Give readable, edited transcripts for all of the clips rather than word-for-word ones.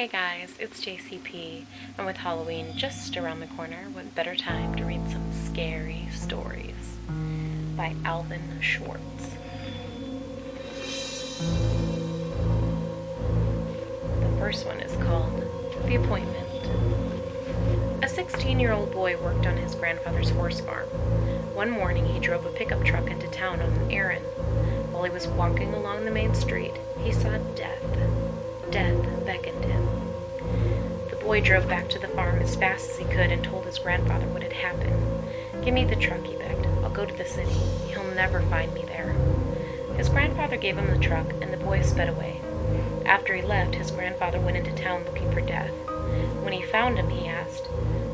Hey guys, it's JCP, and with Halloween just around the corner, what better time to read some scary stories by Alvin Schwartz. The first one is called The Appointment. A 16-year-old boy worked on his grandfather's horse farm. One morning he drove a pickup truck into town on an errand. While he was walking along the main street, he saw death. Death beckoned him. The boy drove back to the farm as fast as he could and told his grandfather what had happened. "Give me the truck," he begged. "I'll go to the city. He'll never find me there." His grandfather gave him the truck, and the boy sped away. After he left, his grandfather went into town looking for Death. When he found him, he asked,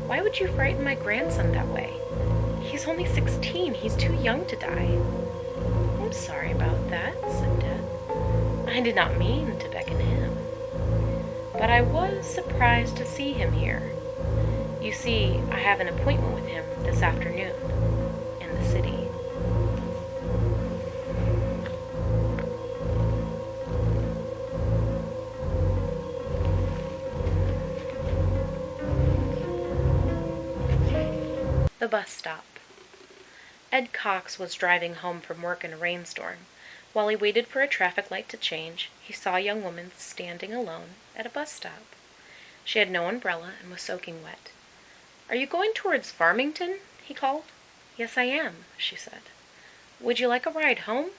"Why would you frighten my grandson that way? He's only 16. He's too young to die." "I'm sorry about that," said Death. "I did not mean to beckon him. But I was surprised to see him here. You see, I have an appointment with him this afternoon in the city." The bus stop. Ed Cox was driving home from work in a rainstorm. While he waited for a traffic light to change, he saw a young woman standing alone at a bus stop. She had no umbrella and was soaking wet. "Are you going towards Farmington?" he called. "Yes, I am," she said. "Would you like a ride home?"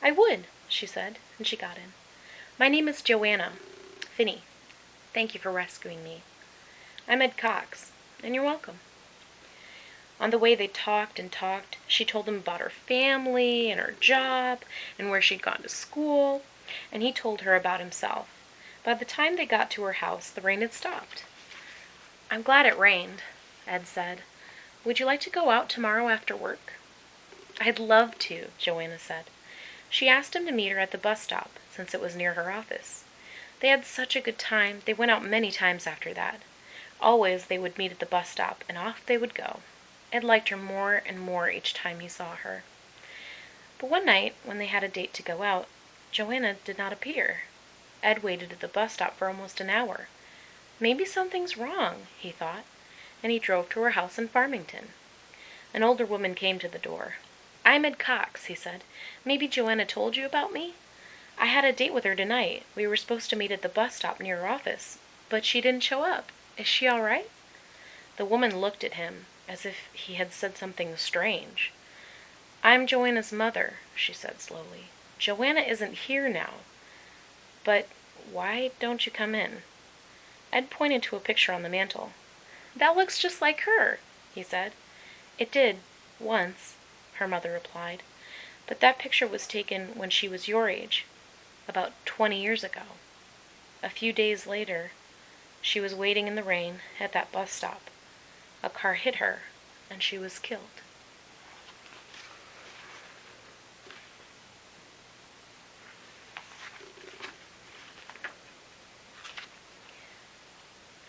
"I would," she said, and she got in. "My name is Joanna Finney. Thank you for rescuing me." "I'm Ed Cox, and you're welcome." On the way they talked and talked. She told him about her family and her job and where she'd gone to school, and he told her about himself. By the time they got to her house, the rain had stopped. "I'm glad it rained," Ed said. "Would you like to go out tomorrow after work?" "I'd love to," Joanna said. She asked him to meet her at the bus stop, since it was near her office. They had such a good time, they went out many times after that. Always they would meet at the bus stop, and off they would go. Ed liked her more and more each time he saw her. But one night, when they had a date to go out, Joanna did not appear. Ed waited at the bus stop for almost an hour. Maybe something's wrong, he thought, and he drove to her house in Farmington. An older woman came to the door. "I'm Ed Cox," he said. "Maybe Joanna told you about me? I had a date with her tonight. We were supposed to meet at the bus stop near her office, but she didn't show up. Is she all right?" The woman looked at him as if he had said something strange. "I'm Joanna's mother," she said slowly. "Joanna isn't here now. But why don't you come in?" Ed pointed to a picture on the mantel. "That looks just like her," he said. "It did, once," her mother replied. "But that picture was taken when she was your age, about 20 years ago. A few days later, she was waiting in the rain at that bus stop. A car hit her, and she was killed."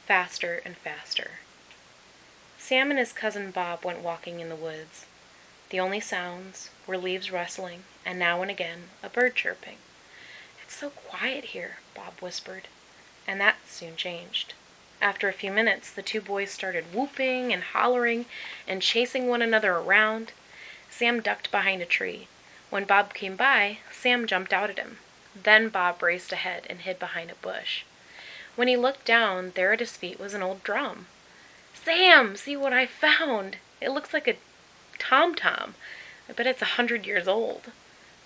Faster and faster. Sam and his cousin Bob went walking in the woods. The only sounds were leaves rustling, and now and again a bird chirping. "It's so quiet here," Bob whispered, and that soon changed. After a few minutes, the two boys started whooping and hollering and chasing one another around. Sam ducked behind a tree. When Bob came by, Sam jumped out at him. Then Bob raced ahead and hid behind a bush. When he looked down, there at his feet was an old drum. "Sam, see what I found! It looks like a tom-tom. I bet it's 100 years old."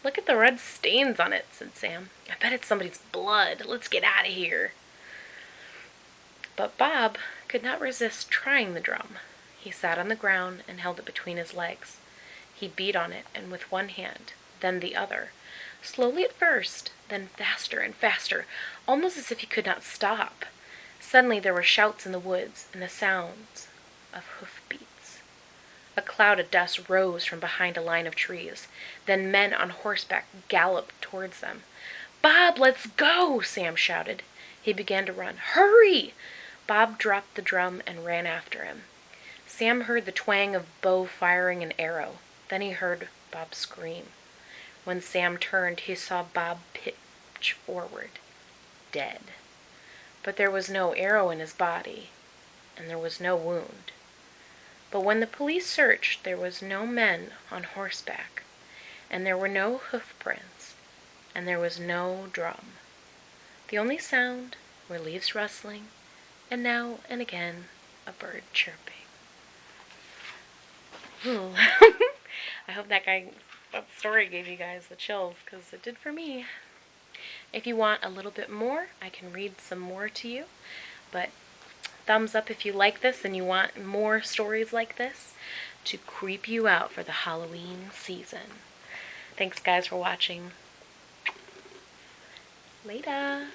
"Look at the red stains on it," said Sam. "I bet it's somebody's blood. Let's get out of here." But Bob could not resist trying the drum. He sat on the ground and held it between his legs. He beat on it, and with one hand, then the other. Slowly at first, then faster and faster, almost as if he could not stop. Suddenly there were shouts in the woods and the sounds of hoofbeats. A cloud of dust rose from behind a line of trees. Then men on horseback galloped towards them. "Bob, let's go!" Sam shouted. He began to run. "Hurry!" Bob dropped the drum and ran after him. Sam heard the twang of bow firing an arrow. Then he heard Bob scream. When Sam turned, he saw Bob pitch forward, dead. but there was no arrow in his body, and there was no wound. But when the police searched, there was no men on horseback, and there were no hoof prints, and there was no drum. The only sound were leaves rustling, and now and again a bird chirping. Ooh. I hope that story gave you guys the chills, because it did for me. If you want a little bit more, I can read some more to you, but thumbs up if you like this and you want more stories like this to creep you out for the Halloween season. Thanks guys for watching. Later.